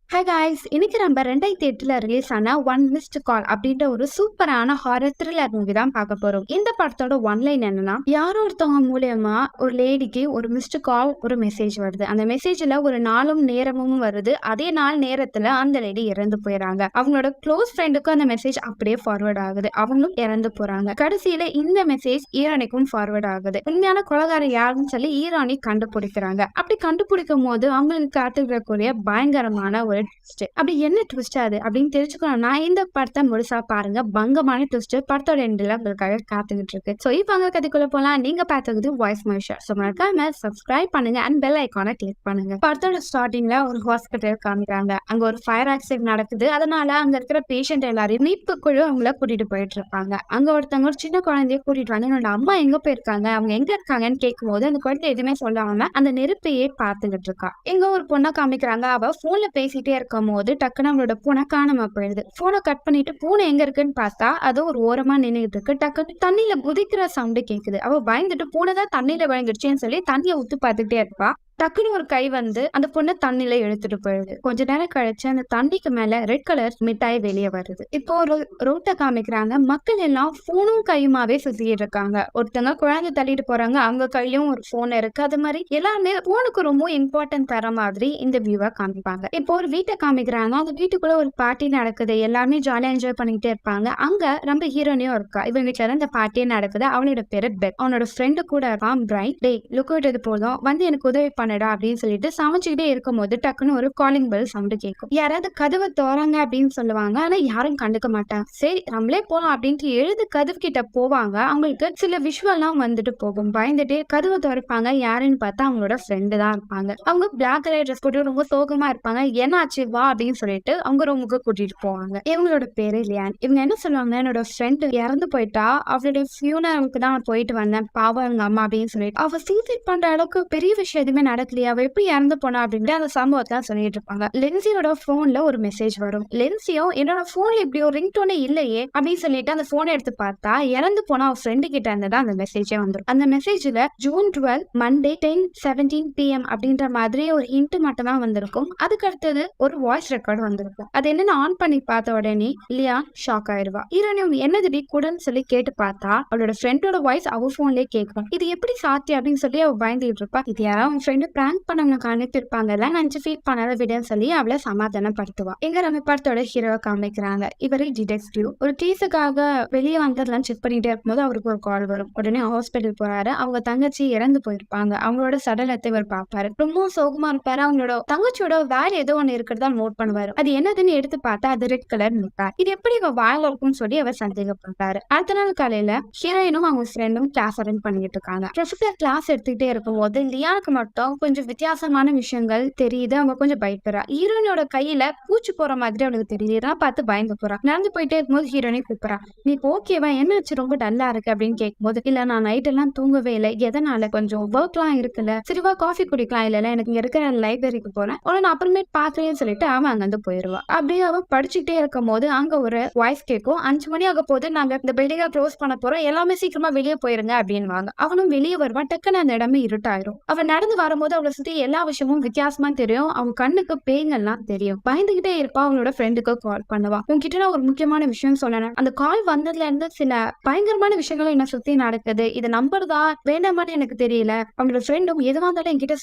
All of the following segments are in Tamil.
Hi guys! இன்னைக்கு நம்ம 2008ல ரிலீஸ் ஆன ஒன் மிஸ்டு கால் அப்படின்ற ஒரு சூப்பரான ஹாரர் த்ரில்லர் மூவி தான் பார்க்க போறோம். இந்த படத்தோட ஒன்லைன் என்னன்னா, யாரோ ஒருத்தவங்க மூலியமா ஒரு லேடிக்கு ஒரு மிஸ்டு கால் ஒரு மெசேஜ் வருது. அந்த மெசேஜ்ல ஒரு நாளும் நேரமும் வருது. அதே நாள் நேரத்துல அந்த லேடி இறந்து போயிறாங்க. அவங்களோட க்ளோஸ் ஃப்ரெண்டுக்கும் அந்த மெசேஜ் அப்படியே ஃபார்வர்ட் ஆகுது. அவங்களும் இறந்து போறாங்க. கடைசியில இந்த மெசேஜ் ஈரானிக்கும் ஃபார்வர்ட் ஆகுது. உண்மையான கொலைகாரன் யாருன்னு சொல்லி ஈரானி கண்டுபிடிக்கிறாங்க. அப்படி கண்டுபிடிக்கும் போது அவங்களுக்கு காத்துக்கூடிய பயங்கரமான ஒரு ட்விஸ்ட். அப்படி என்ன ட்விஸ்ட் அது அப்படின்னு தெரிஞ்சுக்கணும்னா இந்த படத்தை முழுசா பாருங்க. பங்கமான ட்விஸ்ட் படத்தோட எண்டில் உங்களுக்காக காத்துக்கிட்டு இருக்கு. ஸோ இப்போ அங்க கதைக்குள்ள போலாம். நீங்க பார்த்தது வாய்ஸ் மனுஷர். ஸோ மறக்காம சப்ஸ்கிரைப் பண்ணுங்க அண்ட் பெல் ஐக்கானை கிளிக் பண்ணுங்க. படத்தோட ஸ்டார்டிங்ல ஒரு ஹாஸ்பிட்டல் காமிக்கிறாங்க. அங்க ஒரு ஃபயர் ஆக்சிடென்ட் நடக்குது. அதனால அங்க இருக்கிற பேஷண்ட் எல்லாரையும் மீட்பு குழு அவங்கள கூட்டிட்டு போயிட்டு இருப்பாங்க. அங்க ஒருத்தவங்க ஒரு சின்ன குழந்தைய கூட்டிட்டு வந்து என்னோட அம்மா எங்க போயிருக்காங்க, அவங்க எங்க இருக்காங்கன்னு கேட்கும் போது அந்த குழந்தை எதுவுமே சொல்லாம அந்த நெருப்பையே பார்த்துக்கிட்டு இருக்கா. எங்க ஒரு பொண்ணை காமிக்கிறாங்க. அவ போன்ல பேசிட்டே இருக்கும் போது டக்குன்னு அவளோட பூனை காணாம போயிடுது. போனை கட் பண்ணிட்டு பூனை எங்க இருக்குன்னு பார்த்தா அது ஒரு ஓரமா நின்னுட்டு இருக்கு. டக்குன்னு தண்ணியில குதிக்கிற சவுண்ட் கேக்குது. அவ பயந்துட்டு பூனை தான் தண்ணியில விழுந்துடுச்சுன்னு சொல்லி தண்ணியை ஊத்து பார்த்துக்கிட்டே இருப்பா. டக்குன்னு ஒரு கை வந்து அந்த பொண்ணை தண்ணியில இழுத்துட்டு போயிடுது. கொஞ்ச நேரம் கழிச்சு அந்த தண்ணிக்கு மேல ரெட் கலர் மிட்டாய் வெளியே வருது. இப்போ ஒரு ரோட்டை காமிக்கிறாங்க. மக்கள் எல்லாம் போனும் கையுமாவே சுத்திட்டு இருக்காங்க. ஒருத்தங்க குழந்தை தள்ளிட்டு போறாங்க, அவங்க கையிலும் ஒரு போன் இருக்கு. அது மாதிரி எல்லாருமே போனுக்கு ரொம்ப இம்பார்ட்டன்ட் தர மாதிரி இந்த வியூவை காமிப்பாங்க. இப்போ ஒரு வீட்டை காமிக்கிறாங்க. அந்த வீட்டுக்குள்ள ஒரு பார்ட்டி நடக்குது. எல்லாருமே ஜாலியா என்ஜாய் பண்ணிக்கிட்டே இருப்பாங்க. அங்க நம்ம ஹீரோனியும் இருக்கா. இவங்க வீட்டுல தான் இந்த பார்ட்டியே நடக்குது. அவனோட பேரு பெக். அவனோட ஃப்ரெண்டு கூட இருக்கான் பிரைன். டேய் லுக் விட்டது போதும் வந்து எனக்கு உதவி பண்ணடா அப்படின்னு சொல்லிட்டு சமைச்சுக்கிட்டே இருக்கும் போது டக்குன்னு ஒரு காலிங் பெல் சவுண்ட் கேட்கும். யாராவது கதவை தோறாங்க அப்படின்னு சொல்லுவாங்க. ஆனா யாரும் கண்டுக்க மாட்டாங்க. சரி நம்மளே போலாம் அப்படின்ட்டு எழுது கதவு கிட்ட போவாங்க. அவங்களுக்கு சில விஷுவல்லாம் வந்துட்டு போகும். பயந்துட்டே கதவை திறப்பாங்க. யாருன்னு பார்த்தா அவங்களோட ஃப்ரெண்டு தான் இருப்பாங்க. அவங்க பிளாக் கலர் ட்ரெஸ் போட்டு ரொம்ப சோகமா இருப்பாங்க. என்னாச்சு வா அப்படின்னு சொல்லிட்டு அவங்க ரூமுக்கு கூட்டிட்டு போவாங்க. இவங்களோட பேரு லியான். இவங்க என்ன சொல்லுவாங்க, என்னோட ஃப்ரெண்டு இறந்து போயிட்டா, அவளுடைய ஃபியூனரலுக்கு தான் போயிட்டு வந்தேன், பாவம் அவங்க அம்மா அப்படின்னு சொல்லிட்டு அவ சூசைட் பண்ற அளவுக்கு பெரிய விஷயம் எதுவுமே நடக்கலையா, அவ எப்படி இறந்து போனா அப்படின்ட்டு அந்த சம்பவத்தை சொல்லிட்டு இருப்பாங்க. லென்சியோட போன்ல ஒரு மெசேஜ் வரும். லென்சியும் என்னோட போன்ல இப்படி ஒரு ரிங்டோனே இல்லையே அப்படின்னு சொல்லிட்டு அந்த போனை எடுத்து பார்த்தா இறந்து போனா அவ ஃப்ரெண்டு கிட்ட இருந்ததா அந்த மெசேஜே வந்துடும். அந்த மெசேஜ்ல ஜூன் 12 மண்டே 10:17 PM அப்படின்ற மாதிரி ஒரு ஹிண்ட் மட்டும் தான் வந்திருக்கும். அதுக்கு அடுத்தது ஒரு வாய்ஸ் ரெக்கார்டு வந்திருக்கும். அது என்னன்னு ஆன் பண்ணி பார்த்த உடனே லியா ஷாக் ஆயிடுவா. ஹீரோனியும் என்னது கூடன்னு சொல்லி கேட்டு பார்த்தா அவளோட ஃப்ரெண்டோட வாய்ஸ் அவ போன்லயே கேட்கும். இது எப்படி சாத்தியம் அப்படின்னு சொல்லி அவ பயந்துட்டு இருப்பா. இது யாராவது அவன் ஃப்ரெண்டு பிராங்க் பண்ணவங்க அனுப்பியிருப்பாங்க, நினைச்சு ஃபீல் பண்ணாத விடன்னு சொல்லி அவளை சமாதானப்படுத்துவா. எங்க நம்ம படத்தோட ஹீரோவை காமிக்கிறாங்க. இவரு டிடெக்டிவ். ஒரு கேஸுக்காக வெளியே வந்ததெல்லாம் செக் பண்ணிட்டே இருக்கும்போது அவருக்கு ஒரு கால் வரும். உடனே ஹாஸ்பிட்டல் போறாரு. அவங்க தங்கச்சி இறந்து போயிருப்பாங்க. அவங்களோட சடலத்தை இவர் பார்ப்பாரு. ரொம்ப சோகமா இருப்பாரு. அவங்களோட தங்கச்சியோட வேற ஏதோ ஒண்ணு இருக்கிறதா நோட் பண்ணுவாரு. அது என்னதுன்னு எடுத்து பார்த்தா அது ரெட் கலர் மிட்டாய். இது எப்படி இவ வாயில இருக்கும்னு சொல்லி அவர் சந்தேகப்பட்டாரு. அடுத்த நாள் காலையில ஹீரோயினும் அவங்க ஃப்ரெண்டும் கிளாஸ் அட்டெண்ட் பண்ணிட்டு இருக்காங்க. ப்ரொஃபசர் கிளாஸ் எடுத்துக்கிட்டே இருக்கும் போது லியானுக்கு மட்டும் கொஞ்சம் வித்தியாசமான விஷயங்கள் தெரியுது. அவங்க கொஞ்சம் பயப்படுறா. ஹீரோயினோட கையில பூச்சி போற மாதிரி அவளுக்கு தெரியுது. பார்த்து பயந்து போறா. நடந்து போயிட்டே இருக்கும்போது ஹீரோயினை கூப்பிடுறா. நீ ஓகேவா, என்னாச்சு, ரொம்ப டல்லா இருக்கு அப்படின்னு கேட்கும்போது, இல்ல நான் நைட் எல்லாம் தூங்கவே இல்லை, எதனால, கொஞ்சம் ஒர்க் எல்லாம் இருக்குல்ல, சரிவா காஃபி குடிக்கலாம், இல்ல எனக்கு இங்க இருக்கிற லைப்ரரிக்கு போறேன், உடனே அப்புறமே பாக்குறேன்னு சொல்லிட்டு அவன் அங்க வந்து போயிருவா. அப்படியே அவன் படிச்சுட்டே இருக்கும் போது அங்க ஒரு வாய்ஸ் கேட்கும். 5 மணி ஆக போது, நாங்க இந்த பில்டிங்கை க்ளோஸ் பண்ண போறோம், எல்லாமே சீக்கிரமா வெளியே போயிருங்க அப்படின்னு. அவனும் வெளியே வருவான். டக்குன்னு அந்த இடமே இருட்டாயிரும். அவன் நடந்து வரும்போது அவளை சுத்தி எல்லா விஷயமும் வித்தியாசமா தெரியும். அவங்க கண்ணுக்கு பேய்கள்லாம் தெரியும். பயந்துகிட்டே இருப்பா. அவங்களோட ஃப்ரெண்டுக்கு கால் பண்ணுவா. உங்ககிட்ட நான் ஒரு முக்கியமான விஷயம் சொல்லணும். அந்த கால் வந்ததுல இருந்து சில பயங்கரமான விஷயங்களும் என்ன சுத்தி நடக்குது. இது நம்புறதா வேண்டாமான்னு எனக்கு தெரியல. அவங்களோட ஃப்ரெண்டும் எதுவா இருந்தாலும் என்கிட்ட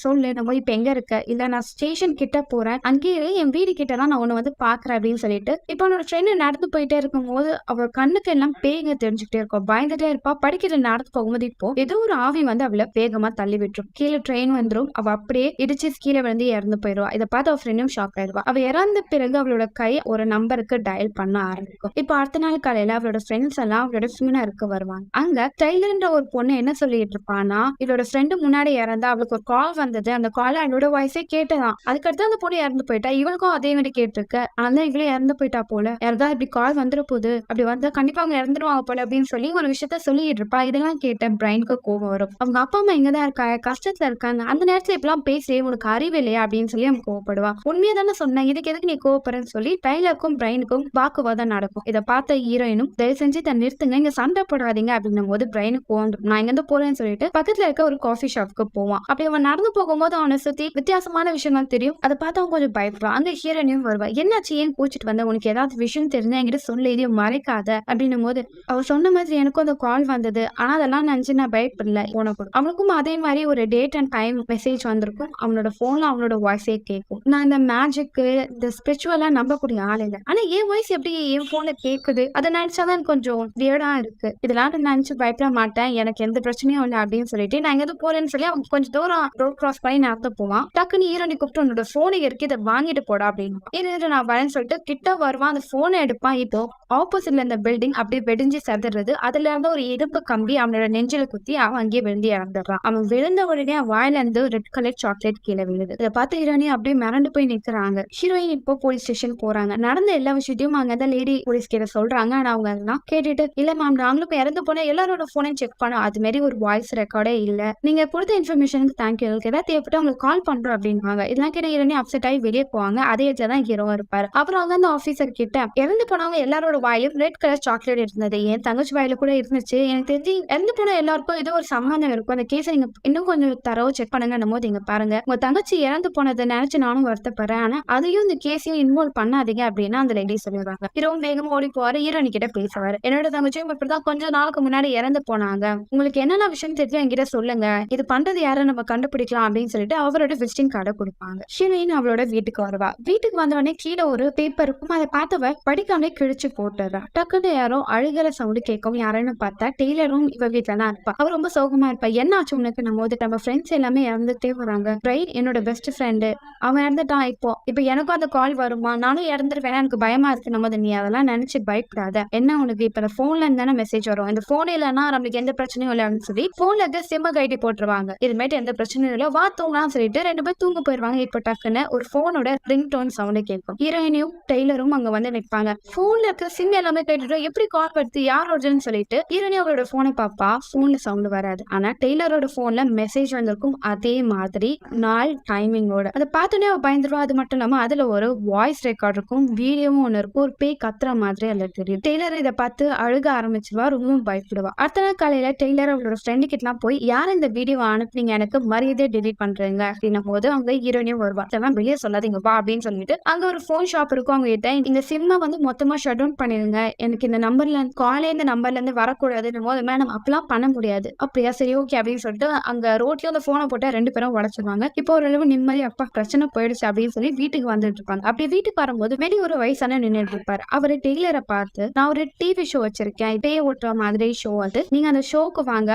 சொல்லு, நம்ம இப்ப எங்க இருக்க, இல்ல நான் ஸ்டேஷன் கிட்ட போறேன், அங்கேயே என் வீடு கிட்ட தான் நான் உன்னை வந்து பாக்குறேன் அப்படின்னு சொல்லிட்டு இப்ப அவனோட ஃப்ரெண்டு நடந்து போயிட்டே இருக்கும் போது அவள் கண்ணுக்கு எல்லாம் பேய்ங்க தெரிஞ்சுக்கிட்டே இருக்கும். பயந்துட்டே இருப்பா. படிக்கிற நடந்து போகும்போது இப்போ ஏதோ ஒரு ஆவி வந்து அவளை வேகமா தள்ளி விட்டுரும். கீழே ட்ரெயின் வந்துடும். அவ அப்படியே இடிச்சு கீழே வந்து இறந்து போயிடுவா. இதை பார்த்து அவ ஃப்ரெண்டும் ஷாக் ஆயிடுவா. அவ இறந்த பிறகு அவளோட கை ஒரு நம்பருக்கு டயல் பண்ண ஆரம்பிக்கும். இப்போ அடுத்த நாள் காலையில அவளோட ஃப்ரெண்ட்ஸ் எல்லாம் அவளோட ஃபியூனருக்கு வருவாங்க. அங்க டைலர்ன்ற ஒரு பொண்ணு என்ன சொல்லிட்டு இருப்பானா, இவளோட ஃப்ரெண்டு முன்னாடி இறந்தா, அவளுக்கு ஒரு கால் வந்தது, அந்த கால அவளோட வாய்ஸே கேட்டதான். அதுக்கடுத்து அந்த பொண்ணு இறந்து போயிட்டா. இவளுக்கும் அதே மாதிரி கேட்டிருக்கு. ஆனா இவளே இறந்து போயிட்டா போல, யாரதா இப்படி கால் வந்துட போகுது, அப்படி வந்தா கண்டிப்பா அவங்க இறந்துருவாங்க போல அப்படின்னு சொல்லி ஒரு விஷயத்த சொல்லிட்டு இருப்பா. இதெல்லாம் கேட்ட பிரைனுக்கு கோபம் வரும். அவங்க அப்பா அம்மா எங்கதான் இருக்காங்க, கஷ்டத்துல இருக்காங்க. அந்த நேரத்துல இப்பெல்லாம் பேசி உனக்கு அறிவு இல்லையா அப்படின்னு சொல்லி அவன் கோவப்படுவா. உண்மையா தானே சொன்னேன், இதுக்கு எதுக்கு நீ கோவப்படுறன்னு சொல்லி டைலருக்கும் பிரைனுக்கும் வாக்குவாதம் நடக்கும். இதை பார்த்த ஹீரோயினும் தயவு செஞ்சு இதை நிறுத்துங்க, இங்க சண்டை போடாதீங்க அப்படின்னும் போது பிரைனுக்கு கோவம் நான் இங்க போறேன்னு சொல்லிட்டு பக்கத்துல இருக்க ஒரு காஃபி ஷாப்க்கு போவான். அப்படி அவன் நடந்து போகும்போது அவனை சுத்தி வித்தியாசமான விஷயங்கள் தெரியும். அதை பார்த்து அவன் கொஞ்சம் பயப்படுவான். அங்க ஹீரோயினும் வருவா. என்னாச்சு, ஏன் கூச்சிட்டு வந்த, உனக்கு ஏதாவது விஷயம் தெரிஞ்சா என்கிட்ட சொல்லு, இதையும் மறைக்காத அப்படின்னும் போது அவ சொன்ன மாதிரி எனக்கும் அந்த கால் வந்தது, ஆனா அதெல்லாம் நினைச்சு நான் பயப்படல உனக்கு. அவனுக்கும் அதே மாதிரி ஒரு டேட் அண்ட் டைம் மெசேஜ் வந்திருக்கும். அவனோட போன்ல அவனோட வாய்ஸே கேட்கும். நான் இந்த மேஜிக்கு இந்த ஸ்பிரிச்சுவலா நம்பக்கூடிய ஆள் இல்லை, ஆனா என் வாய்ஸ் எப்படி என் போன்ல கேக்குது, அதை நினைச்சாதான் கொஞ்சம் வியர்டா இருக்கு. இதெல்லாம் நினைச்சு பயப்பட மாட்டேன், எனக்கு எந்த பிரச்சனையும் இல்லை அப்படின்னு சொல்லிட்டு நான் எங்க போறேன்னு சொல்லி அவன் கொஞ்சம் தூரம் ரோட் கிராஸ் பண்ணி நடத்த போவான். டக்குன்னு ஹீரோனி கூப்பிட்டு உன்னோட போனை இருக்கு, இதை வாங்கிட்டு போடா அப்படின்னு நான் வரேன்னு சொல்லிட்டு கிட்ட வருவான். அந்த போனை எடுப்பான். இப்போ ஆப்போசிட்ல இந்த பில்டிங் அப்படியே வெடிஞ்சு செதறது. அதுல இருந்து ஒரு இரும்பு கம்பி அவனோட நெஞ்சில குத்தி அவன் அங்கேயே விழுந்து இறந்துடுறான். அவன் விழுந்த உடனே வாயில இருந்து ரெட் கலர் சாக்லேட் கீழே விழுது. இதை பார்த்து ஹீரோனி அப்படியே மிரண்டு போய் நிக்கிறாங்க. ஹீரோயின் இப்போ போலீஸ் ஸ்டேஷன் போறாங்க. நடந்த எல்லா விஷயத்தையும் அங்க தான் லேடி போலீஸ் கிட்ட சொல்றாங்க. ஆனா அவங்க எல்லாம் கேட்டுட்டு இல்ல மேம், நாங்களும் இப்ப இறந்து போன எல்லாரோட போனையும் செக் பண்ணோம், அது மாதிரி ஒரு வாய்ஸ் ரெக்கார்டே இல்ல, நீங்க கொடுத்த இன்ஃபர்மேஷனுக்கு தேங்க்யூ, ஏதாவது தேவைப்பட்டு உங்களுக்கு கால் பண்றோம் அப்படின்வாங்க. இதெல்லாம் கேட்ட ஹீரோனி அப்செட் ஆகி வெளியே போவாங்க. அதே தான் ஹீரோ இருப்பாரு. அப்புறம் அவங்க அந்த ஆபீசர் கிட்ட இறந்து போனவங்க எல்லாரோட வாயிலும் ரெட் கலர் சாக்லேட் இருந்தது, என் தங்கச்சி வாயில கூட இருந்துச்சு, எனக்கு தெரிஞ்சு இறந்து போன எல்லாருக்கும் ஏதோ ஒரு சம்பந்தம் இருக்கும், அந்த கேஸை நீங்க இன்னும் கொஞ்சம் தரவு செக் பண்ணுங்க போது இங்க பாருங்க, உங்க தங்கச்சி இறந்து போனதை நினைச்சு நானும் வருத்தப்படுறேன், ஆனா அதையும் இந்த கேஸையும் இன்வால்வ் பண்ணாதீங்க அப்படின்னு அந்த லேடி சொல்லிடுறாங்க. ஹீரோ வேகமா ஓடி போவாரு. ஹீரோனி கிட்ட பேசுவாரு. என்னோட தங்கச்சியும் இப்படிதான் கொஞ்ச நாளுக்கு முன்னாடி இறந்து போனாங்க, உங்களுக்கு என்னென்ன விஷயம் தெரியும் என்கிட்ட சொல்லுங்க, இது பண்றது யாரும் நம்ம கண்டுபிடிக்கலாம் அப்படின்னு சொல்லிட்டு அவரோட விசிட்டிங் கார்டை கொடுப்பாங்க. ஹீரோயின் அவளோட வீட்டுக்கு வருவா. வீட்டுக்கு வந்தவொடனே கீழே ஒரு பேப்பர் இருக்கும். அதை பார்த்தவ படிக்காமலே கிழிச்சு போட்டுறா. டக்குன்னு யாரோ அழுகிற சவுண்டு கேட்கும். யாருன்னு பார்த்தா டெய்லரும் இவ வீட்டுல தான் இருப்பா. அவ ரொம்ப சோகமா இருப்பா. என்ன ஆச்சு உனக்கு? நம்ம ஃப்ரெண்ட்ஸ் எல்லாமே இறந்துட்டே வராங்க. பிரைட் என்னோட பெஸ்ட் ஃப்ரெண்டு, அவன் இறந்துட்டான். இப்போ எனக்கும் அந்த கால் வருமா, நானும் இறந்துருவேன், எனக்கு பயமா இருக்கு. நீ அதெல்லாம் நினைச்சு பயப்படாத. என்ன உனக்கு இப்ப போன்ல இருந்து தானே மெசேஜ் வரும், இந்த போன் இல்லைன்னா நம்மளுக்கு எந்த பிரச்சனையும் இல்லை அப்படின்னு சொல்லி போன்ல இருக்க சிம்ம கைட்டி போட்டுருவாங்க. இதுமேட்டு எந்த பிரச்சனையும் இல்லை, வா தூங்கலாம் சொல்லிட்டு 2 பேர் தூங்க போயிருவாங்க. இப்போ டக்குன்னு ஒரு போனோட ரிங் டோன் சவுண்ட் கேட்கும். ஹீரோயினியும் டெய்லரும் அங்க வந்து நிற்பாங்க. போன்ல இருக்க சிம் எல்லாமே கேட்டுட்டு எப்படி கால் படுத்து யாரோடன்னு சொல்லிட்டு ஹீரோனி அவரோட போனை பாப்பா. போன்ல சவுண்ட் வராது, ஆனா டெய்லரோட போன்ல மெசேஜ் வந்திருக்கும். அதே மாதிரி நாள் டைமிங்கோட. அதை பார்த்தோன்னே அவ பயந்துருவா. அது மட்டும் இல்லாம அதுல ஒரு வாய்ஸ் ரெக்கார்ட் இருக்கும், வீடியோவும் ஒண்ணு இருக்கும். ஒரு பேய் கத்துற மாதிரி அதுல தெரியும். டெய்லர் இதை பார்த்து அழுக ஆரம்பிச்சிருவா, ரொம்பவும் பயப்படுவா. அடுத்த நாள் காலையில டெய்லர் அவளோட ஃப்ரெண்டு கிட்டலாம் போய் யார் இந்த வீடியோவை அனுப்புனீங்க, எனக்கு மரியாதையை டெலிட் பண்றீங்க அப்படின்னும் போது அவங்க ஹீரோனியும் வருவா. அதெல்லாம் வெளியே சொல்லாதீங்க வா அப்படின்னு சொல்லிட்டு அங்க ஒரு போன் ஷாப் இருக்கும். அவங்க கிட்ட இந்த சிம்மை வந்து மொத்தமா ஷட் டவுன் பண்ணிருங்க, எனக்கு இந்த நம்பர்ல காலே இந்த நம்பர்ல இருந்து வரக்கூடாது போது மேடம் அப்பெல்லாம் பண்ண முடியாது. அப்படியா, சரி ஓகே அப்படின்னு சொல்லிட்டு அங்க ரோட்லயும் அந்த போனை போட்டா 2 பேரும் உடச்சிருவாங்க. இப்போ ஓரளவு நிம்மதி, அப்பா பிரச்சனை போயிடுச்சு அப்படின்னு சொல்லி வீட்டுக்கு வந்துட்டு இருப்பாங்க. அப்படி வீட்டுக்கு வரும்போது வெளியே ஒரு வயசான நின்றுட்டு இருப்பாரு. அவரு டெய்லரை பார்த்து நான் ஒரு டிவி ஷோ வச்சிருக்கேன், பேய ஓட்டுற மாதிரி ஷோ, அது நீங்க அந்த ஷோக்கு வாங்க,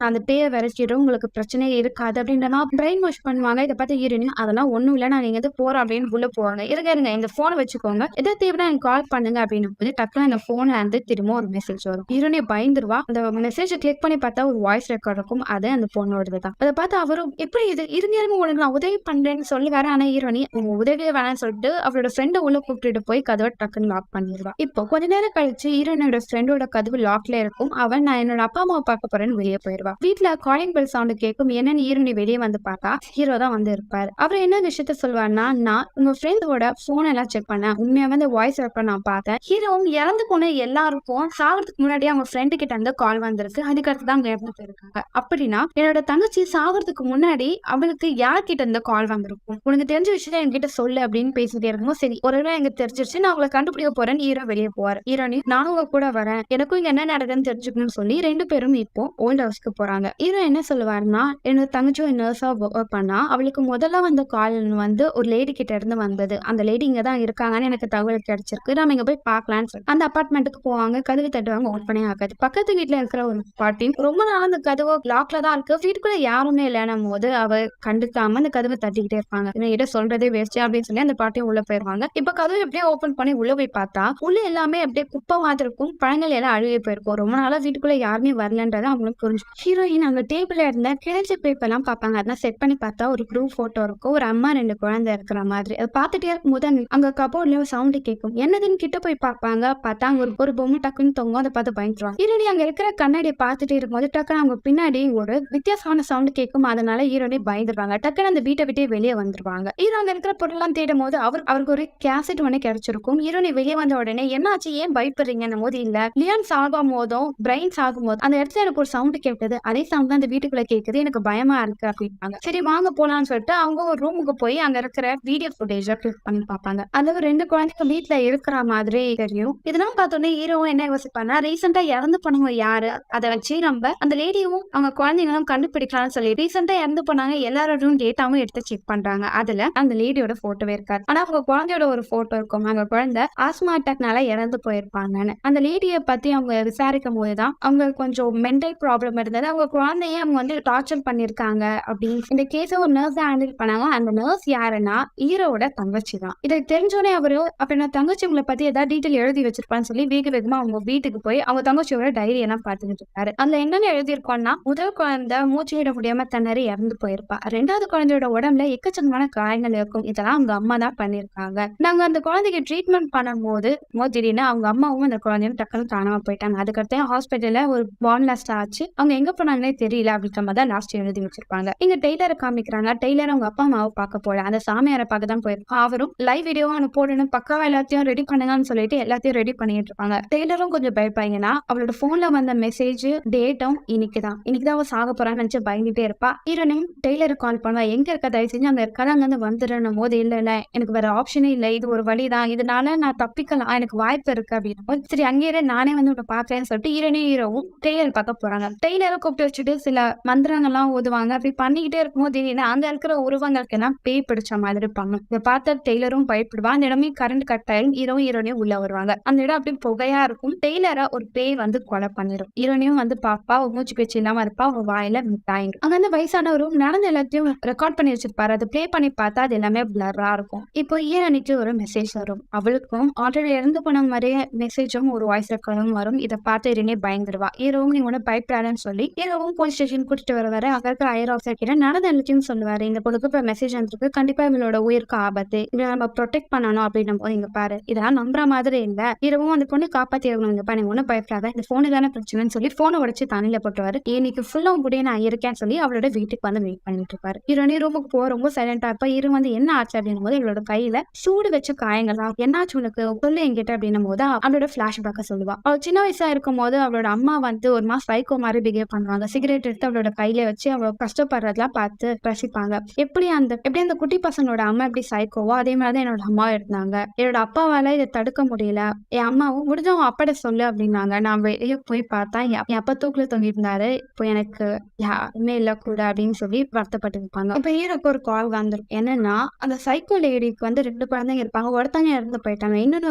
அந்த பேயை விரட்டிடும், உங்களுக்கு பிரச்சனையே இருக்காது அப்படின்னா பிரெயின் வாஷ் பண்ணுவாங்க. இதை பார்த்து ஹீரோனியும் அதெல்லாம் ஒண்ணும் இல்லை, நான் நீங்க போறோம் அப்படின்னு உள்ள போவாங்க. இருங்க இந்த போனை வச்சுக்கோங்க, எதாவது தேவைன்னா எனக்கு கால் பண்ணுங்க அப்படின்னு போது டக்குனு அந்த போன்ல இருந்து திரும்ப ஒரு மெசேஜ் வரும். ஹீரோனி பயந்துருவா. அந்த மெசேஜ் கிளிக் பண்ணி பார்த்தா ஒரு வாய்ஸ் ரெக்கார்ட் இருக்கும். அது அந்த பொண்ணோடது தான். அதை பார்த்து அவரும் எப்படி இது இருங்க உனக்கு நான் உதவி பண்றேன்னு சொல்லி வேற. ஆனா ஹீரோனி உதவியே வேணாம்னு சொல்லிட்டு அவரோட ஃப்ரெண்டை உள்ள கூப்பிட்டு போய் கதவை டக்குன்னு லாக் பண்ணிடுவா. இப்போ கொஞ்ச நேரம் கழிச்சு ஹீரோனோட ஃப்ரெண்டோட கதவு லாக்ல இருக்கும். அவன் நான் என்னோட அப்பா அம்மாவை பார்க்க போறேன்னு வெளியே போயிடுவா. வீட்டுல காலிங் பெல் சவுண்ட் கேட்கும். என்னன்னு ஹீரோனி வெளியே வந்து பார்த்தா ஹீரோ தான் வந்து இருப்பாரு. அவர் என்ன விஷயத்த சொல்லுவாருன்னா, நான் உங்க ஃப்ரெண்டோட போன் எல்லாம் செக் பண்ணேன், உண்மையாவே அந்த வாய்ஸ் ரெக்கார்ட் நான் பார்த்தேன், ஹீரோவும் இறந்து போன எல்லாருக்கும் சாகிறதுக்கு முன்னாடி அவங்க ஃப்ரெண்டு கிட்ட இருந்து கால் வந்திருக்கு, அதுக்கடுத்து தான் இறந்து போயிருக்காங்க. அப்படின்னா என்னோட தங்கச்சி சாகிறதுக்கு முன்னாடி அவளுக்கு யார்கிட்ட இருந்து கால் வந்திருக்கும், உனக்கு தெரிஞ்ச விஷயத்த என்கிட்ட சொல்லு அப்படின்னு பேசிட்டே இருக்கும். சரி ஒருவேளை எனக்கு தெரிஞ்சிருச்சு, நான் அவங்களை கண்டுபிடிக்க போறேன்னு ஹீரோ வெளியே போவார். ஹீரோனி நானும் உங்க கூட வரேன், எனக்கும் இங்க என்ன நடக்குதுன்னு தெரிஞ்சுக்கணும்னு சொல்லி 2 பேரும் இப்போ ஓல்ட் ஹவுஸ்க்கு போறாங்க. ஹீரோ என்ன சொல்லுவாருன்னா, என்னோட தங்கச்சியும் நர்ஸா ஒர்க் பண்ணா, அவளுக்கு முதல்ல வந்த கால் வந்து ஒரு லேடி கிட்ட இருந்து வந்தது, அந்த லேடி இங்க தான் இருக்காங்கன்னு எனக்கு தகவல் கிடைச்சிருக்கு, நம்ம இங்க போய் பார்க்கலான்னு சொல்லி அந்த அபார்ட்மெண்ட்டுக்கு போவாங்க. கதவு தட்டுவாங்க, ஓப்பனே ஆகாது. பக்கத்து வீட்டுல இருக்கிற ஒரு பாட்டி ரொம்ப நாள் அந்த கதவு லாக்ல தான் இருக்கு, வீட்டுக்குள்ள யாருமே இல்லைன்னும் போது அவ கண்டுக்காம அந்த கதவை தட்டிக்கிட்டே இருப்பாங்க. இட சொல்றதே வேஸ்ட் அப்படின்னு சொல்லி அந்த பாட்டியும் உள்ள போயிருவாங்க. இப்ப கதவு எப்படியே ஓபன் பண்ணி உள்ள போய் பார்த்தா உள்ள எல்லாமே அப்படியே குப்பை மாதிரி இருக்கும், பழங்கள் எல்லாம் அழுகி போயிருக்கும். ரொம்ப நாளா வீட்டுக்குள்ள யாருமே வரலன்றதை அவங்களுக்கு புரிஞ்சு. ஹீரோயின் அங்க டேபிள்ல இருந்த கிழிஞ்ச பேப்பர் எல்லாம் பார்ப்பாங்க. அதெல்லாம் செட் பண்ணி பார்த்தா ஒரு குரூப் போட்டோ இருக்கும், ஒரு அம்மா 2 குழந்தை இருக்கிற மாதிரி. அதை பார்த்துட்டே இருக்கும்போது அங்க கபோர்ட்லயும் சவுண்ட் கேட்கும். என்னதுன்னு கிட்ட போய் பார்ப்பாங்க. பார்த்தா அங்க ஒரு பொம்மை டக்குன்னு தொங்கும். அதை பார்த்து பயந்துருவாங்க. ஹீரோனி அங்க இருக்கிற கண்ணாடியை பார்த்துட்டே இருக்கும்போது டக்குன்னு அவங்க பின்னாடி ஒரு வித்தியாசமான சவுண்ட் கேட்கும். அதனால ஹீரோனி ஹீரோனி பயந்துருவாங்க. டக்குன்னு அந்த வீட்டை விட்டே வெளியே வந்துருவாங்க. ஹீரோ அங்க இருக்கிற பொருள்லாம் தேடும் போது அவருக்கு ஒரு கேசட் ஒண்ணு கிடைச்சிருக்கும். ஹீரோனி வெளியே வந்த உடனே என்னாச்சு, ஏன் பயப்படுறீங்கன்னும் போது, இல்ல லியான் சாகும் போதும் பிரைன் சாகும் போது அந்த இடத்துல எனக்கு ஒரு சவுண்ட் கேட்டது, அதே சவுண்ட் தான் அந்த வீட்டுக்குள்ள கேக்குது, எனக்கு பயமா இருக்கு அப்படின்னாங்க. சரி வாங்க போலான்னு சொல்லிட்டு அவங்க ஒரு ரூமுக்கு போய் அங்க இருக்கிற வீடியோ ஃபுட்டேஜ் கிளிக் பண்ணி பார்ப்பாங்க. அதுல 2 குழந்தைங்க வீட்டுல இருக்கிற மாதிரி தெரியும். இதெல்லாம் பார்த்தோன்னே ஹீரோவும் என்ன யோசிப்பானா, ரீசெண்டா இறந்து போனவங்க யாரு, அதை வச்சு நம்ம அந்த லேடியும் அவங்க குழந்தைங்களும் கண்டுபிடிக்கலாம்னு சொல்லி ரீசெண்டா இறந்து போனாங்க எல்லாரோடும் டேட்டாவும் எடுத்து செக் பண்றாங்க. அதுல அந்த லேடியோட போட்டோவே இருக்காது. ஆனா அவங்க குழந்தையோட ஒரு போட்டோ இருக்கும். அவங்க குழந்தை ஆஸ்மா அட்டாக்னால இறந்து போயிருப்பாங்கன்னு. அந்த லேடியை பத்தி அவங்க விசாரிக்கும் போதுதான் அவங்க கொஞ்சம் மென்டல் ப்ராப்ளம் இருந்தது. அவங்க குழந்தைய அவங்க வந்து டார்ச்சர் பண்ணிருக்காங்க அப்படின்னு இந்த கேஸை ஒரு நர்ஸ் ஹேண்டில் பண்ணாங்க. அந்த நர்ஸ் யாருன்னா ஹீரோவோட தங்கச்சி தான். இதை தெரிஞ்சோடனே அவரு அப்படின்னா தங்கச்சி உங்களை பத்தி ஏதாவது டீட்டெயில் எழுதி வச்சிருப்பான்னு சொல்லி வேக வேகமா அவங்க வீட்டுக்கு போய் அவங்க தங்கச்சியோட டைரி எல்லாம் பார்த்துக்கிட்டு இருக்காரு. அதுல என்னென்ன எழுதியிருக்கோம்னா, முதல் குழந்தை மூச்சு விட முடியாம திணறி இறந்து போயிருப்பா. 2வது குழந்தையோட உடம்புல எக்கச்சக்கமான காயங்கள் இருக்கும். இதெல்லாம் அவங்க அம்மா தான் பண்ணிருக்காங்க. நாங்க அந்த குழந்தைக்கு ட்ரீட்மெண்ட் பண்ணும்போது திடீர்னு அவங்க அம்மாவும் அந்த குழந்தையும் டக்குனு காணாம போயிட்டாங்க. அதுக்கடுத்து ஹாஸ்பிட்டல்ல ஒரு பாண்ட் லாஸ்ட் ஆச்சு. அவங்க எங்க போனாங்கன்னே தெரியல அப்படின்ற மாதிரி தான் லாஸ்ட் எழுதி வச்சிருப்பாங்க. இங்க டெய்லரை காமிக்கிறாங்க. டெய்லர் அவங்க அப்பா அம்மாவை பார்க்க போல அந்த சாமியாரை பார்க்க தான் போயிருப்பான். அவரும் லைவ் வீடியோவா போடணும், பக்காவா எல்லாத்தையும் ரெடி பண்ணுங்கன்னு சொல்லிட்டு எல்லாத்தையும் ரெடி பண்ணிட்டு இருப்பாங்க. டெய்லரும் கொஞ்சம் பயப்பாங்கன்னா அவளோட போன்ல வந்த மெசேஜ் டேட்டும் இன்னைக்குதான் அவ சாக போறான்னு நினைச்சு பயந்துட்டே இருப்பா. ஹீரோனையும் டெய்லருக்கு கால் பண்ணுவா, எங்க இருக்க தயவு செஞ்சு அங்க இருக்காது, அங்க இருந்து வந்துடணும் போது இல்ல எனக்கு வேற ஆப்ஷனே இல்லை, இது ஒரு வழிதான், இதனால நான் தப்பிக்கலாம், எனக்கு வாய்ப்பு இருக்கு அப்படின்னு. சரி அங்கேயே நானே வந்து உன்னை பாக்குறேன்னு சொல்லிட்டு ஹீரோவும் டெய்லர் பார்க்க போறாங்க. டெய்லரை கூப்பிட்டு வச்சுட்டு சில மந்திரங்கள்லாம் ஓதுவாங்க. அப்படி பண்ணிக்கிட்டே இருக்கும்போது திடீர்னு அங்க இருக்கிற உருவங்களுக்கு எல்லாம் பேய் பிடிச்ச மாதிரி இருப்பாங்க. இதை பார்த்த டெய்லரும் பயப்படுவா. அந்த இடமே கரண்ட் கட் ஆயிரும். ஹீரோனையும் உள்ள வருவாங்க. அந்த இடம் அப்படி புகையா இருக்கும். டெய்லரை ஒரு பேய் வந்து கொலை பண்ணிடும். ஹீரோனையும் வந்து பாப்பா, மூச்சு பேச்சு இல்லாம இருப்பா, அவங்க வாயில மிட்டாயிரும். அங்க வந்து வயசானவரும் நடந்த எல்லாத்தையும் ரெக்கார்ட் பண்ணி வச்சிருப்பாரு. அதை பிளே பண்ணி பார்த்தா அது எல்லாமே பிளரா இருக்கும். இப்போ ஹீரோனிக்கு ஒரு மெசேஜ் வரும். அவளுக்கும் ஆல்ரெடி இறந்து போன மாதிரியே மெசேஜும் ஒரு வாய்ஸ் ரெக்கார்டும் வரும். இதை பார்த்து ஹீரோனே பயந்துருவா. ஹீரோவும் நீ உன பயப்படாதுன்னு சொல்லி ஹீரோவும் போலீஸ் ஸ்டேஷன் கூட்டிட்டு வருவாரு. அங்க இருக்கிற ஹையர் ஆஃபீஸர் கிட்ட நடந்த எல்லாத்தையும் சொல்லுவாரு. இந்த பொழுது இப்ப மெசேஜ் வந்துருக்கு, கண்டிப்பா இவளோட உயிருக்கு ஆபத்து, இவளை நம்ம ப்ரொடெக்ட் பண்ணணும் அப்படின்னும் போது இங்க பாரு இதெல்லாம் நம்புற மாதிரி இல்ல, ஹீரோவும் அந்த பொண்ணு காப்பாத்தி ஆகணும், இங்க நீ ஒன்னும் பயப்படாத, இந்த போனு தானே பிரச்சனைன்னு சொல்லி போனை உடைச்சு தண்ணியில போட்டுவாரு. இன்னைக்கு ஃபுல்லா முடிய நான் இருக்கேன்னு சொல்லி அவளோட வீட்டுக்கு வந்து வெயிட் பண்ணிட்டு இருப்பாரு. ஹீரோனி ரூமுக்கு போக ரொம்ப சைலண்டா இருப்பா. ஹீரோ வந்து என்ன ஆச்சு அப்படின்னும் போது இவளோட கையில சூடு வச்ச காயங்கள் தான், என்னாச்சு உனக்கு சொல்லு என்கிட்ட அப்படின்னும் போது அவளோட பிளாஷ்பேக்க சொல்லுவா. அவள் சின்ன வயசா இருக்கும் போது அவளோட அம்மா வந்து ஒரு மாசம் சைக்கோ மாதிரி பிஹேவ் பண்ணுவாங்க. சிகரெட் எடுத்து அவளோட கையில வச்சு அவளோட கஷ்டப்படுறதெல்லாம் பார்த்து ரசிப்பாங்க. எப்படி அந்த குட்டி பசங்களோட அம்மா எப்படி சைக்கோவோ அதே மாதிரிதான் என்னோட அம்மா இருந்தாங்க. என்னோட அப்பாவால இதை தடுக்க முடியல. என் அம்மாவும் முடிஞ்சவங்க அப்பாட்ட சொல்லு அப்படின்னாங்க. நான் வெளியே போய் பார்த்தா என் அப்பா தூக்குல தொங்கிட்டு இருந்தாரு. இப்போ எனக்கு யாருமே இல்ல கூட அப்படின்னு சொல்லி வருத்தப்பட்டு இருப்பாங்க. இப்ப ஹீரோக்கு ஒரு கால் வந்துடும். என்னன்னா அந்த சைக்கோ லேடிக்கு வந்து 2 குழந்தைங்க இருப்பாங்க. ஒருத்தங்க இறந்து போயிட்டாங்க, இன்னொரு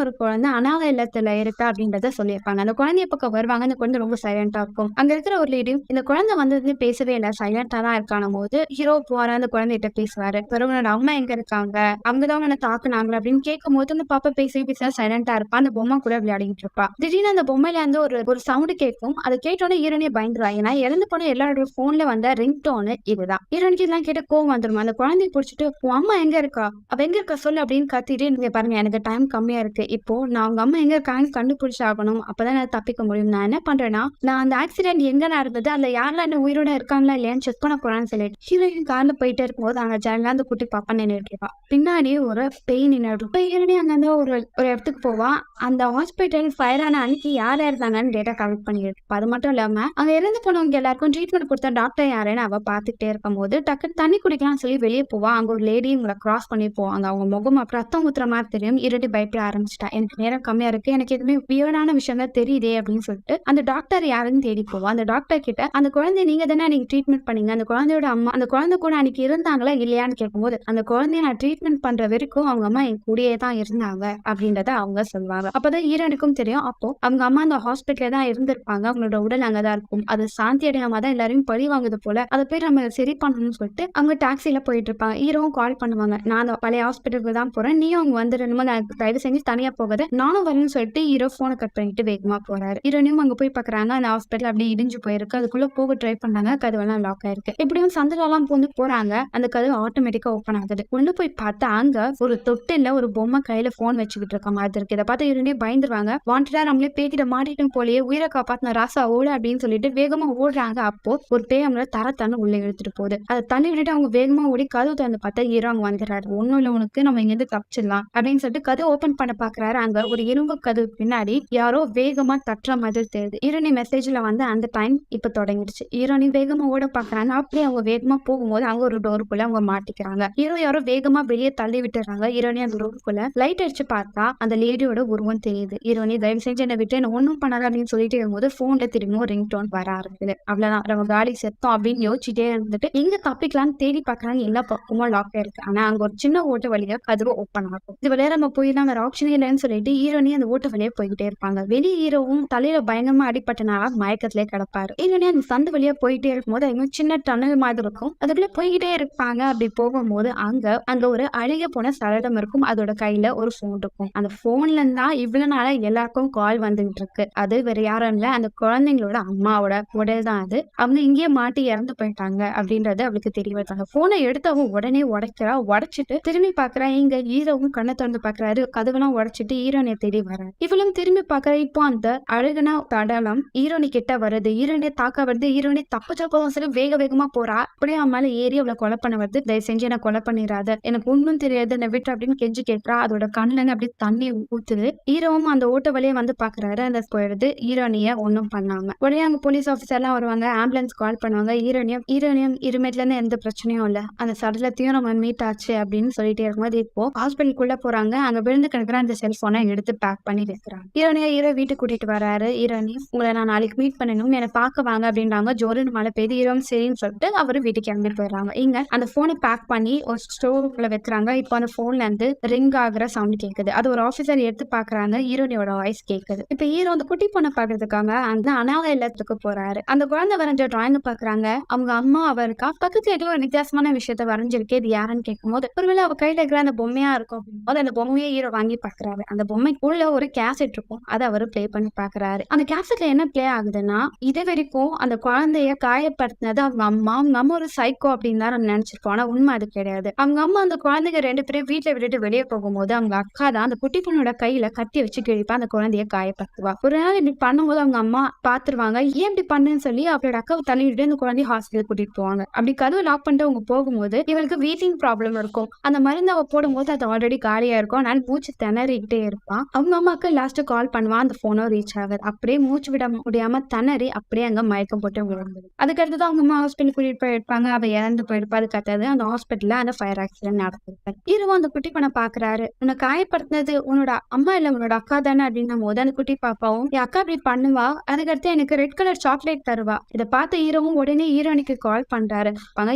ஒரு குழந்தை அனாதை இல்லத்துல இருக்கா அப்படின்றத சொல்லியிருப்பாங்க. அந்த குழந்தைய பக்கம் வருவாங்க. அந்த குழந்தை ரொம்ப சைலண்டா இருக்கும். அங்க இருக்கிற ஒரு லேடி இந்த குழந்தை வந்து பேசவே இல்லை, சைலண்டா தான் இருக்கான போது ஹீரோ போற அந்த குழந்தைகிட்ட பேசுவாரு. உன்னோட அம்மா எங்க இருக்காங்க, அங்கதான் உன்னை தாக்குனாங்களா அப்படின்னு கேட்கும் போது அந்த பாப்பா பேச சைலண்டா இருப்பா. அந்த பொம்மை கூட விளையாடிட்டு இருப்பா. திடீர்னு அந்த பொம்மையில இருந்து ஒரு சவுண்ட் கேட்கும். அதை கேட்டோன்னே ஹீரோனே பயந்துருவா. ஏன்னா இறந்து போன எல்லாரோட போன்ல வந்த ரிங் டோனு இதுதான். ஹீரோனுக்கு இதெல்லாம் கேட்டு கோவம் வந்துடும். அந்த குழந்தைய பிடிச்சிட்டு உன் அம்மா எங்க இருக்கா, அவ எங்க இருக்கா சொல்லு அப்படின்னு கத்திட்டு, நீங்க பாருங்க எனக்கு டைம் கம்மியா இருக்கு, இப்போ நான் அவங்க அம்மா எங்க இருக்காங்கன்னு கண்டுபிடிச்சு ஆகணும், அப்பதான் நான் தப்பிக்க முடியும். நான் என்ன பண்றேன்னா, நான் அந்த ஆக்சிடென்ட் எங்க நடந்தது, அதுல யாரெல்லாம் என்ன உயிரோட இருக்காங்களா இல்லையான்னு செக் பண்ண போறான்னு சொல்லிட்டு ஹீரோயின் கார்ல போயிட்டே இருக்கும்போது அங்க ஜன்னல அந்த குட்டி பாப்பா நின்றுட்டு இருப்பா. பின்னாடி ஒரு பெயின் நின்றுடும். இப்ப ஹீரோனி அங்க ஒரு இடத்துக்கு போவா. அந்த ஹாஸ்பிட்டல் ஃபயர் ஆன அன்னைக்கு யார் இருந்தாங்கன்னு டேட்டா கலெக்ட் பண்ணிட்டு இருப்பா. அது மட்டும் இல்லாம அங்க இறந்து போனவங்க எல்லாருக்கும் ட்ரீட்மெண்ட் கொடுத்த டாக்டர் யாருன்னு அவ பாத்துக்கிட்டே இருக்கும் போது டக்குன்னு தண்ணி குடிக்கலாம் சொல்லி வெளியே போவா. அங்க ஒரு லேடி உங்களை கிராஸ் பண்ணி போவாங்க. அவங்க முகம் அப்புறம் ரத்தம் ஊத்துற மாதிரி தெரியும். இருட்டி பயப்பட ஆரம்பிச்சிட்டா. எனக்கு நேரம் கம்மியா இருக்கு, எனக்கு எதுவுமே வியர்டான விஷயம் தான் தெரியுதே அப்படின்னு சொல்லிட்டு அந்த டாக்டர் யாருன்னு தேடி போவா. அந்த டாக்டர் கிட்ட அந்த குழந்தை நீங்க தானே அன்னைக்கு ட்ரீட்மெண்ட் பண்ணீங்க, அந்த குழந்தையோட அம்மா அந்த குழந்தை கூட அன்னைக்கு இருந்தாங்களா இல்லையான்னு கேட்கும்போது அந்த குழந்தைய நான் ட்ரீட்மெண்ட் பண்ற வரைக்கும் அவங்க அம்மா என் கூடயே தான் இருந்தாங்க அப்படின்றத அவங்க சொல்லுவாங்க. அப்பதான் ஹீரோனுக்கும் தெரியும். அப்போ அவங்க அம்மா அந்த ஹாஸ்பிட்டல்ல தான் இருந்திருப்பாங்க. அவங்களோட உடல் அங்கதான் இருக்கும். அது சாந்தி அடையாம தான் எல்லாரையும் பழி வாங்குது போல. அதை போய் நம்ம சரி பண்ணணும்னு சொல்லிட்டு அவங்க டாக்ஸில போயிட்டு இருப்பாங்க. ஹீரோவும் கால் பண்ணுவாங்க, நான் அந்த பழைய ஹாஸ்பிட்டலுக்கு தான் போறேன், நீயும் அவங்க வந்துடணுமோ, நான் தயவு செஞ்சு தனியா போகாத, நானும் வரணும்னு சொல்லிட்டு ஹீரோ போனை கட் பண்ணிட்டு வேகமா போறாரு. ஹீரோனையும் அங்க போய் பாக்குறாங்க. அந்த ஹாஸ்பிட்டல் அப்படியே இடிஞ்சு போயிருக்கு. அதுக்குள்ள போக ட்ரை பண்ணாங்க. கதவெல்லாம் லாக் ஆயிருக்கு. எப்படியும் சந்தெல்லாம் பூந்து போறாங்க. அந்த கதவு ஆட்டோமேட்டிக்கா ஓப்பன் ஆகுது. உள்ள போய் பார்த்தா அங்க ஒரு தொட்டில ஒரு பொம்மை கையில போன் வச்சுக்கிட்டு இருக்க மாதிரி இருக்கு. இதை பார்த்து ஹீரோனே பயந்துருவாங்க. வாண்டடா நம்மளே பேக்கிட்ட மாட்டிட்டும் போலயே, உயிரை காப்பாத்தின ராசா ஓடு அப்படின்னு சொல்லிட்டு வேகமா ஓடுறாங்க. அப்போ ஒரு பேய் அவங்கள தரத்தான உள்ள இழுத்துட்டு போகுது. போகும்போது அதை தள்ளி விட்டுட்டு அவங்க வேகமா ஓடி கதவு திறந்து பார்த்தா ஹீரோ அங்க வந்துடுறாரு. ஒண்ணும் இல்ல உனக்கு, நம்ம இங்க இருந்து தப்பிச்சிடலாம் அப்படின்னு சொல்லிட்டு கதவு ஓபன் பண்ண பாக்குறாரு. அங்க ஒரு இரும்பு கதவு பின்னாடி யாரோ வேகமா தட்டுற மாதிரி தெரியுது. ஹீரோனி மெசேஜ்ல வந்து அந்த டைம் இப்ப தொடங்கிடுச்சு. ஹீரோனி வேகமா ஓட பாக்குறாங்க. அப்படியே அவங்க வேகமா போகும்போது அங்க ஒரு டோருக்குள்ள அவங்க மாட்டிக்கிறாங்க. ஹீரோ யாரோ வேகமா வெளியே தள்ளி விட்டுறாங்க. ஹீரோனி அந்த ரூமுக்குள்ள லைட் அடிச்சு பார்த்தா அந்த லேடியோட உருவம் தெரியுது. ஹீரோனி தயவு செஞ்சு என்னை விட்டு என்ன ஒண்ணும் பண்ணாத அப்படின்னு சொல்லிட்டு இருக்கும்போது போன்ல திரும்பியும் ரிங் டோன் வர ஆரம்பிக்குது. அவ்வளவுதான், நம்ம காலி செத்தோம் அப்படின்னு யோசிச்சுட்டே இருந்துட்டு எங்க தப்பிக்கலாம்னு தேடி பாக்குறாங்க. எல்லா பக்கமும் லாக் இருக்கு. ஆனா அங்க ஒரு சின்ன ஓட்டு வழியா கதவு ஓப்பன் ஆகும். இது வழியா நம்ம போயிடலாம், வேற ஆப்ஷனே இல்லைன்னு சொல்லிட்டு ஹீரோனி அந்த ஓட்டு வழியா போய்கிட்டே இருப்பாங்க. வெளியே ஹீரோவும் தலையில பயங்கரமா அடிப்பட்டனால மயக்கத்திலே கிடப்பாரு. ஹீரோனி அந்த சந்து வழியா போயிட்டே இருக்கும்போது அங்க சின்ன டனல் மாதிரி இருக்கும். அதுக்குள்ள போய்கிட்டே இருப்பாங்க. அப்படி போகும்போது அங்க ஒரு அழுகிய போன சரடம் இருக்கும். அதோட கையில ஒரு போன் இருக்கும். அந்த போன்ல இருந்தா இவ்வளவு நாளா எல்லாருக்கும் கால் வந்துகிட்டு இருக்கு. அது வேற யாரும் இல்ல, அந்த குழந்தைங்களோட அம்மாவோட உடல் தான் அது. அவங்க இங்கேயே மாட்டி இறந்து போயிட்டாங்க அப்படின்றது அவளுக்கு தெரிய வருதாங்க. போனை எடுத்து அவங்க உடனே உடைக்கிறா. உடைச்சிட்டு திரும்பி பாக்குறா. இங்க ஹீரோவும் கண்ணை திறந்து பாக்குறாரு. கதவெல்லாம் உடைச்சிட்டு ஹீரோனிய தேடி வர இவளும் திரும்பி பாக்குறா. இப்போ அந்த அழுகுன தடலம் ஹீரோனி கிட்ட வருது. ஹீரோனிய தாக்க வருது. ஹீரோனி தப்பிச்சப்போதும் சரி வேக வேகமா போறா. அப்படியே அவன் மேல ஏறி அவளை கொலை பண்ண வருது. தயவு செஞ்சு என்ன கொலை பண்ணிடாத, எனக்கு ஒண்ணும் தெரியாது, என்ன விட்டு அப்படின்னு கெஞ்சி கேட்கிறா. அதோட கண்ணுல அப்படியே தண்ணி ஊத்துது. ஹீரோவும் அந்த ஓட்ட வழியே வந்து பாக்குறாரு. அந்த போயிடுது. ஹீரோனிய ஒண்ணும் பண்ணாம உடனே அங்க போலீஸ் ஆபீசர் எல்லாம் வருவாங்க. ஆம்புலன்ஸ் கால் பண்ணுவாங்க. ஹீரோனியம் இருமேட்ல இருந்து எந்த பிரச்சனையும் இல்ல, அந்த சடலத்தையும் நம்ம மீட் ஆச்சு அப்படின்னு சொல்லிட்டே இருக்கும்போது இப்போ ஹாஸ்பிட்டலுக்குள்ள போறாங்க. அங்க விழுந்து கிடக்குற அந்த செல்போனை எடுத்து பேக் பண்ணி வைக்கிறாங்க. ஹீரோ வீட்டுக்கு கூட்டிட்டு வராரு. ஹீரோனி உங்களை நான் நாளைக்கு மீட் பண்ணணும், என்னை பார்க்க வாங்க அப்படின்றாங்க. ஜோருன்னு மழை பெய்து. ஹீரோவும் சரின்னு சொல்லிட்டு அவரு வீட்டுக்கு கிளம்பிட்டு போயிடுறாங்க. இங்க அந்த போனை பேக் பண்ணி ஒரு ஸ்டோருக்குள்ள வைக்கிறாங்க. இப்போ அந்த போன்ல இருந்து ரிங் ஆகுற சவுண்ட் கேக்குது. அது ஒரு ஆபீசர் எடுத்து பாக்குறாங்க. ஹீரோனியோட வாய்ஸ் கேக்குது. இப்ப ஹீரோ அந்த குட்டி பொண்ணை பாக்குறதுக்காக அந்த அனாதை இல்லத்துக்கு போறாரு. அந்த குழந்தை வரைஞ்ச டிராயிங் பாக்குறாங்க. அவங்க அம்மா அவருக்கா பக்கத்துல ஏதோ ஒரு வித்தியாசமான விஷயத்த வரைஞ்சிருக்கு. இது யாருன்னு கேட்கும்போது ஒருவேளை அவ கையில இருக்கிற அந்த பொம்மையா இருக்கும். அந்த பொம்மையை ஹீரோ வாங்கி பாக்குறாரு. அந்த பொம்மைக்குள்ள ஒரு கேசட் இருக்கும். அதை அவரு பிளே பண்ணி பாக்குறாரு. அந்த கேசட்ல என்ன பிளே ஆகுதுன்னா, இது வரைக்கும் அந்த குழந்தைய காயப்படுத்தினது அவங்க அம்மா. அவங்க அம்மா ஒரு சைக்கோ அப்படின்னு தான் நம்ம நினைச்சிருக்கோம். ஆனா உண்மை அது கிடையாது. அவங்க அம்மா அந்த குழந்தைங்க 2 பேரும் வீட்டுல விட்டுட்டு வெளியே போகும்போது அவங்க அக்கா தான் அந்த குட்டி பொண்ணோட கையில கத்தி வச்சு கிழிப்பா அந்த குழந்தைய காயப்படுத்துவா. ஒரு நாள் இப்படி பண்ணும்போது அவங்க அம்மா பாத்துருவாங்க. ஏன் இப்படி பண்ணுன்னு சொல்லி அவளோட அக்காவை தள்ளி விட்டு அந்த குழந்தைய ஹாஸ்பிட்டல் கூட்டிட்டு போவாங்க. அப்படி கதவு லாக் பண்ணிட்டு அவங்க போகும்போது இவளுக்கு வீசிங் ப்ராப்ளம் இருக்கும். அந்த மருந்து அவ போடும்போது அது ஆல்ரெடி காலியா இருக்கும். அதனால மூச்சு திணறிக்கிட்டே இருப்பான். அவங்க அம்மாக்கு லாஸ்ட் கால் பண்ணுவான். அந்த போனோ ரீச் ஆகுது. அப்படியே மூச்சு விட முடியாம திணறி அப்படியே அங்க மயக்கம் போட்டு விழுந்தது. அதுக்கடுத்து அவங்க அம்மா ஹாஸ்பிட்டல் கூட்டிட்டு போயிருப்பாங்க. அவ இறந்து போயிருப்பா. அது கத்தாது. அந்த ஹாஸ்பிட்டல்ல அந்த ஃபயர் ஆக்சிடென்ட் நடந்திருக்கு. ஹீரோ அந்த குட்டி பண்ண பாக்குறாரு. உன்னை காயப்படுத்தினது உன்னோட அம்மா இல்ல உன்னோட அக்கா தானே அப்படின்னும் போது அந்த குட்டி பாப்பாவும் என் அக்கா இப்படி பண்ணுவா, அதுக்கடுத்து எனக்கு ரெட் கலர் சாக்லேட் தருவா. இதை பார்த்து ஹீரோவும் உடனே ஹீரோனிக்கு கால் பண்றாரு.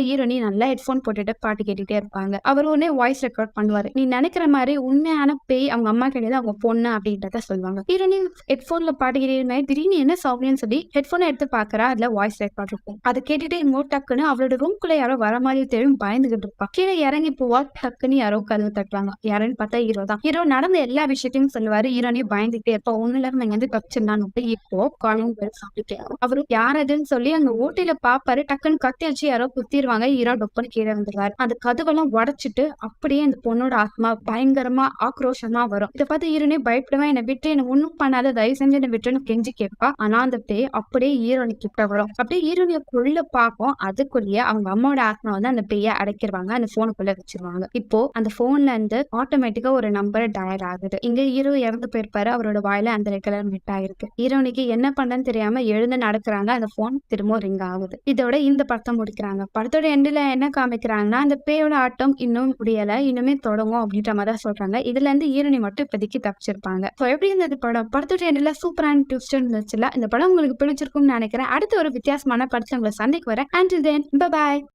ஹீரோனி நல்லா ஹெட்போன் போட்டுட்டு பாட்டு கேட்டுட்டே இருப்பாங்க. அவர் உடனே வாய்ஸ் ரெக்கார்ட் பண்ணுவாரு. நீ நினைக்கிற மாதிரி உண்மையான பேய் அவங்க அம்மா கிடையாது, அவங்க பொண்ணு அப்படின்றத சொல்லுவாங்க. ஹீரோனி ஹெட்போன்ல பாட்டு கேட்டு திடீர்னு என்ன சவுண்ட்னு சொல்லி ஹெட்போனை எடுத்து பாக்குறா. அதுல வாய்ஸ் ரெக்கார்ட் இருக்கும். அதை கேட்டுட்டு இன்னொரு டக்குன்னு அவளோட ரூம்குள்ள யாரோ வர மாதிரி தெரியும். பயந்துகிட்டு இருப்பா. கீழே இறங்கி போவா. டக்குன்னு யாரோ கதவு தட்டுவாங்க. யாருன்னு பார்த்தா ஹீரோ தான். ஹீரோ நடந்த எல்லா விஷயத்தையும் சொல்லுவாரு. ஹீரோனி பயந்துகிட்டே இருப்பா. ஒண்ணு இல்லாம இங்க வந்து தப்பிச்சிருந்தான்னு இப்போ காலம் அவரு யாரதுன்னு சொல்லி அங்க ஓட்டையில பாப்பாரு. டக்குன்னு கத்தி வச்சு யாரோ குத்திடுவாங்க. ஹீரோ டொப்பன்னு கீழே வந்துருவாரு. அந்த கதவெல்லாம் உடைச்சிட்டு அப்படியே அந்த பொண்ணோட ஆத்மா பயங்கரமா ஆக்ரோஷமா வரும். இதை பார்த்து ஹீரோனே பயப்படுவா. என்னை விட்டு என்ன ஒண்ணும் பண்ணாத, தயவு செஞ்சு என்னை விட்டுன்னு கெஞ்சி கேட்பா. ஆனா அந்த பேய் அப்படியே ஹீரோனி கிட்ட வரும். அப்படியே ஹீரோனிய குள்ள பார்க்கும். அதுக்குள்ளேயே அவங்க அம்மாவோட ஆத்மா வந்து அந்த பேய அடைக்கிடுவாங்க. அந்த போனுக்குள்ள வச்சிருவாங்க. இப்போ அந்த போன்ல இருந்து ஆட்டோமேட்டிக்கா ஒரு நம்பர் டயல் ஆகுது. இங்க ஹீரோ இறந்து போயிருப்பாரு. அவரோட வாயில அந்த ரெட் கலர் மிட் ஆயிருக்கு. ஹீரோனிக்கு என்ன பண்ணன்னு தெரியாம எழுந்து நடக்கிறாங்க. அந்த போன் திரும்ப ரிங் ஆகுது. இதோட இந்த படத்தை முடிக்கிறாங்க. படத்தோட எண்டுல என்ன காமிக்கிறாங்கன்னா, அந்த பேயோட ஆட்டம் இன்னும் முடியல, இன்னுமே தொடங்கும் அப்படின்ற மாதிரி தான் சொல்றாங்க. இதுல இருந்து ஹீரோனி மட்டும் இப்போதைக்கு தப்பிச்சிருப்பாங்க. எப்படி இருந்தது படம்? படத்தோட எண்டுல சூப்பரான ட்விஸ்ட் இருந்துச்சுல. இந்த படம் உங்களுக்கு பிடிச்சிருக்கும்னு நினைக்கிறேன். அடுத்த ஒரு வித்தியாசமான படத்தை உங்களை சந்திக்க வரேன். Until then, bye bye.